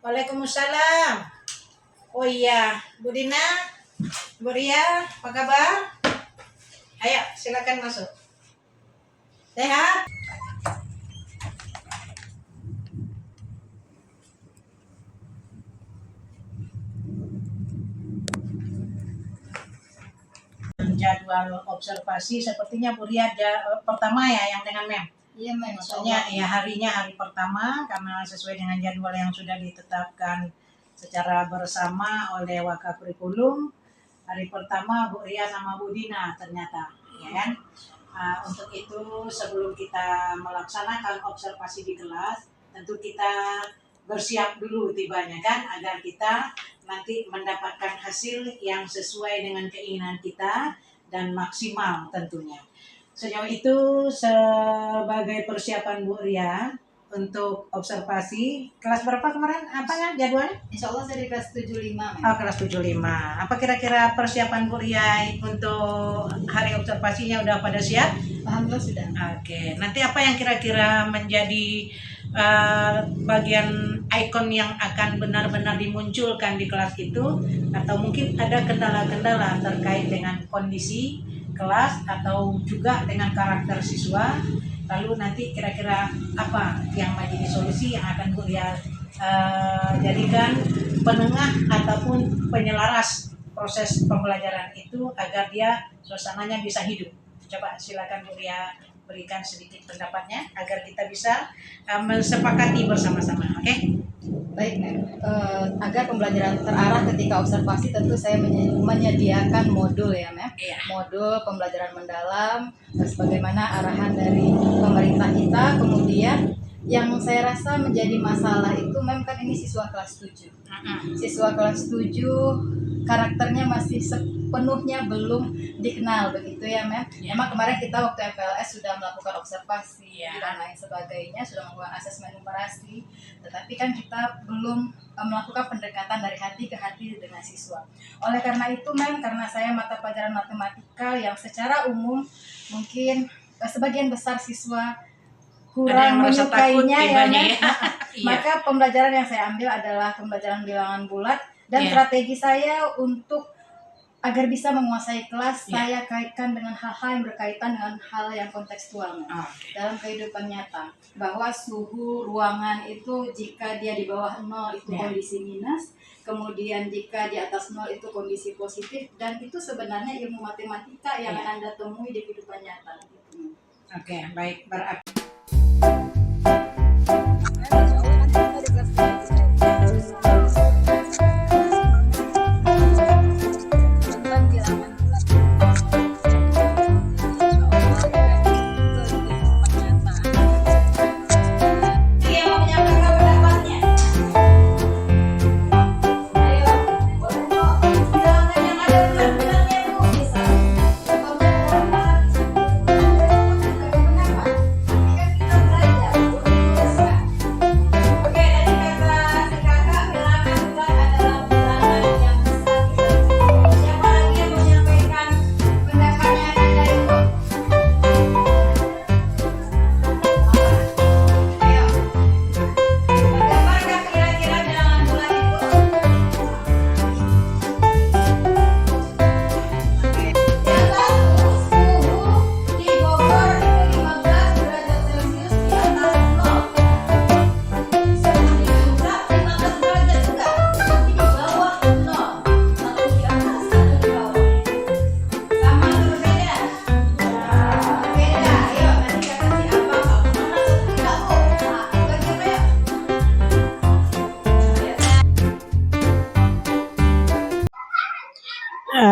Waalaikumsalam. Oh iya, Bu Dina, Bu Ria, apa kabar? Ayo, silakan masuk. Sehat? Jadwal observasi sepertinya Bu Ria pertama ya yang dengan MEM. Iya, Mem. Maksudnya ya harinya hari pertama karena sesuai dengan jadwal yang sudah ditetapkan secara bersama oleh Wakakurikulum. Hari pertama Bu Ria sama Bu Dina ternyata, ya kan? Untuk itu sebelum kita melaksanakan observasi di kelas, tentu kita bersiap dulu tibanya kan, agar kita nanti mendapatkan hasil yang sesuai dengan keinginan kita dan maksimal tentunya. Sejauh itu sebagai persiapan Bu Ria untuk observasi kelas berapa kemarin apanya jadwalnya? Insya Allah saya di kelas 75. Oh, kelas 75. Apa kira-kira persiapan Bu Ria untuk hari observasinya udah pada siap? Alhamdulillah sudah. Oke, nanti apa yang kira-kira menjadi bagian ikon yang akan benar-benar dimunculkan di kelas itu, atau mungkin ada kendala-kendala terkait dengan kondisi kelas atau juga dengan karakter siswa, lalu nanti kira-kira apa yang menjadi solusi yang akan Bu Ria jadikan penengah ataupun penyelaras proses pembelajaran itu agar dia suasananya bisa hidup. Coba silakan Bu Ria berikan sedikit pendapatnya agar kita bisa mensepakati bersama-sama, oke? Baik, Mem. Agar pembelajaran terarah ketika observasi tentu saya menyediakan modul ya, Mem. Iya. Modul pembelajaran mendalam sebagaimana arahan dari pemerintah kita. Kemudian yang saya rasa menjadi masalah itu, Mem, kan ini siswa kelas 7. Siswa kelas 7 karakternya masih sepenuhnya belum dikenal begitu ya, Mem. Memang kemarin kita waktu MPLS sudah melakukan observasi dan lain sebagainya, sudah melakukan asesmen numerasi, tetapi kan kita belum melakukan pendekatan dari hati ke hati dengan siswa. Oleh karena itu, Mem, karena saya mata pelajaran matematika yang secara umum mungkin sebagian besar siswa kurang menyukainya ya, Mem. Maka pembelajaran yang saya ambil adalah pembelajaran bilangan bulat dan strategi saya untuk agar bisa menguasai kelas, saya kaitkan dengan hal-hal yang berkaitan dengan hal yang kontekstual dalam kehidupan nyata. Bahwa suhu ruangan itu jika dia di bawah 0 itu kondisi minus, kemudian jika di atas 0 itu kondisi positif, dan itu sebenarnya ilmu matematika yang Anda temui di kehidupan nyata. Oke, baik, berarti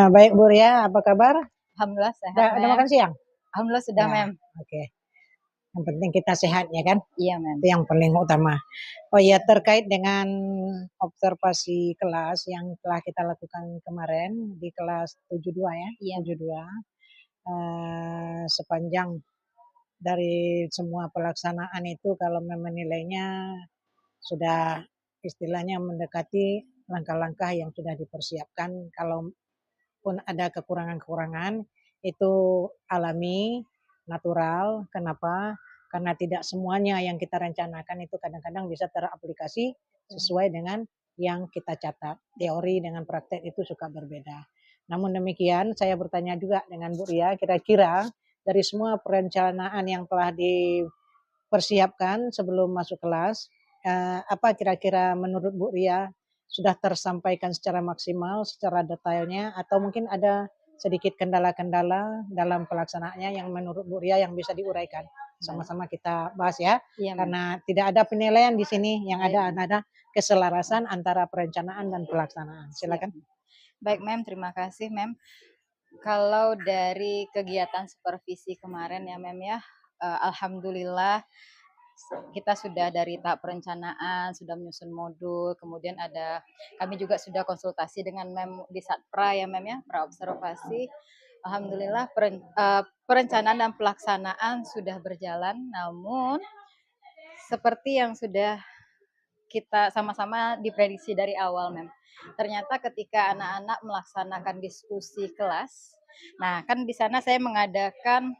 baik Bu Ria, apa kabar? Alhamdulillah sehat. Udah makan siang? Alhamdulillah sudah, Mem. Oke. Yang penting kita sehat ya kan? Iya, Mem. Itu yang paling utama. Oh iya, terkait dengan observasi kelas yang telah kita lakukan kemarin di kelas 72 ya? Iya. 72. Sepanjang dari semua pelaksanaan itu kalau menilainya sudah istilahnya mendekati langkah-langkah yang sudah dipersiapkan. Kalau pun ada kekurangan-kekurangan itu alami, natural. Kenapa? karena tidak semuanya yang kita rencanakan itu kadang-kadang bisa teraplikasi sesuai dengan yang kita catat. Teori dengan praktek itu suka berbeda. Namun demikian, saya bertanya juga dengan Bu Ria, kira-kira dari semua perencanaan yang telah dipersiapkan sebelum masuk kelas, apa kira-kira menurut Bu Ria sudah tersampaikan secara maksimal, secara detailnya, atau mungkin ada sedikit kendala-kendala dalam pelaksanaannya yang menurut Bu Ria yang bisa diuraikan? Sama-sama kita bahas ya, Iya, Mem. karena tidak ada penilaian di sini, yang ada keselarasan antara perencanaan dan pelaksanaan. Silakan. Baik, Mem, terima kasih, Mem. Kalau dari kegiatan supervisi kemarin ya, Mem ya, alhamdulillah kita sudah dari tahap perencanaan, sudah menyusun modul, kemudian kami juga sudah konsultasi dengan Mem di Satpra ya, Mem ya, praobservasi. Alhamdulillah perencanaan dan pelaksanaan sudah berjalan, namun seperti yang sudah kita sama-sama diprediksi dari awal, Mem. Ternyata ketika anak-anak melaksanakan diskusi kelas, nah kan di sana saya mengadakan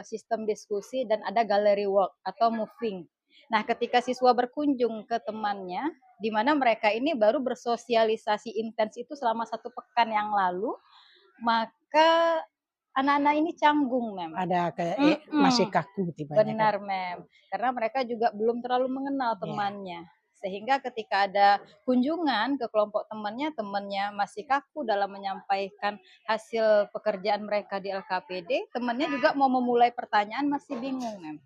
sistem diskusi dan ada gallery walk atau moving. Nah, ketika siswa berkunjung ke temannya, di mana mereka ini baru bersosialisasi intens itu selama 1 pekan yang lalu, maka anak-anak ini canggung, Mem. Ada masih kaku tiba-tiba. Benar, Mem. Karena mereka juga belum terlalu mengenal temannya. Sehingga ketika ada kunjungan ke kelompok temannya masih kaku dalam menyampaikan hasil pekerjaan mereka di LKPD, temannya juga mau memulai pertanyaan masih bingung, Mem.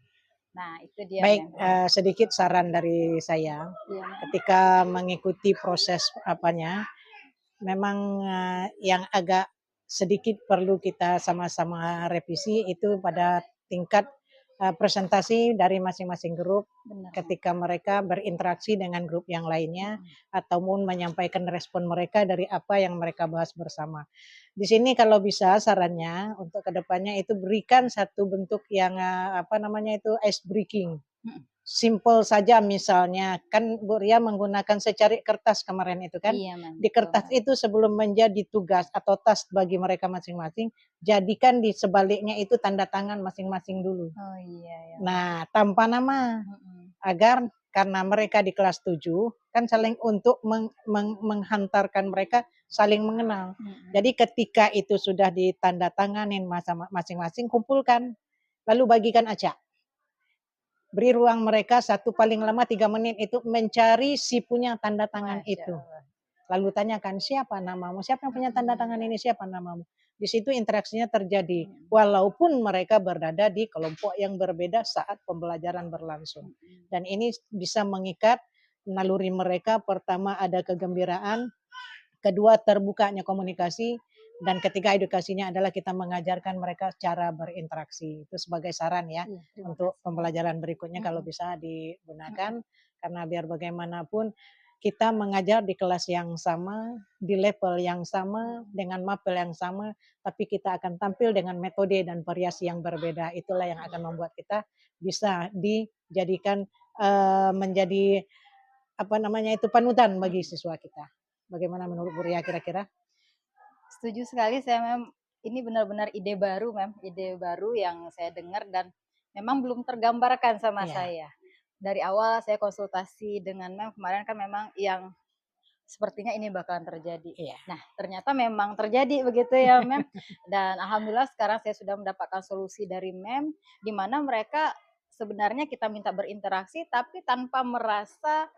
Nah, itu dia. Baik, sedikit saran dari saya. Ya, ketika mengikuti proses memang yang agak sedikit perlu kita sama-sama revisi itu pada tingkat presentasi dari masing-masing grup. Benar. Ketika mereka berinteraksi dengan grup yang lainnya ataupun menyampaikan respon mereka dari apa yang mereka bahas bersama. Di sini kalau bisa sarannya untuk kedepannya itu berikan satu bentuk yang ice breaking. Simple saja, misalnya kan Bu Ria menggunakan secari kertas kemarin itu kan. Iya, Man. Di kertas itu sebelum menjadi tugas atau task bagi mereka masing-masing, jadikan di sebaliknya itu tanda tangan masing-masing dulu. Oh iya. Nah, tanpa nama, agar karena mereka di kelas 7 kan saling untuk menghantarkan mereka saling mengenal. Jadi ketika itu sudah ditanda tanganin masing-masing, kumpulkan lalu bagikan acak. Beri ruang mereka paling lama 3 menit itu mencari si punya tanda tangan itu. Lalu tanyakan, siapa namamu? Siapa yang punya tanda tangan ini? Siapa namamu? Di situ interaksinya terjadi. Walaupun mereka berada di kelompok yang berbeda saat pembelajaran berlangsung. Dan ini bisa mengikat naluri mereka. Pertama ada kegembiraan. Kedua terbukanya komunikasi. Dan ketiga edukasinya adalah kita mengajarkan mereka cara berinteraksi. Itu sebagai saran ya untuk pembelajaran berikutnya kalau bisa digunakan. Karena biar bagaimanapun kita mengajar di kelas yang sama, di level yang sama, dengan mapel yang sama, tapi kita akan tampil dengan metode dan variasi yang berbeda. Itulah yang akan membuat kita bisa dijadikan menjadi panutan bagi siswa kita. Bagaimana menurut Bu Ria kira-kira? Setuju sekali saya, Mem. Ini benar-benar ide baru, Mem. Ide baru yang saya dengar dan memang belum tergambarkan sama saya. Dari awal saya konsultasi dengan Mem, kemarin kan memang yang sepertinya ini bakalan terjadi. Nah, ternyata memang terjadi begitu ya, Mem. Dan alhamdulillah sekarang saya sudah mendapatkan solusi dari Mem, di mana mereka sebenarnya kita minta berinteraksi tapi tanpa merasa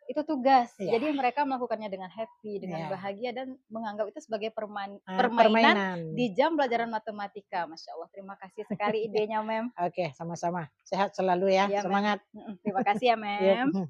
itu tugas. Jadi mereka melakukannya dengan happy, dengan bahagia dan menganggap itu sebagai permainan di jam pelajaran matematika. Masya Allah, terima kasih sekali idenya, Mem. Oke, sama-sama. Sehat selalu ya, semangat. Terima kasih ya, Mem.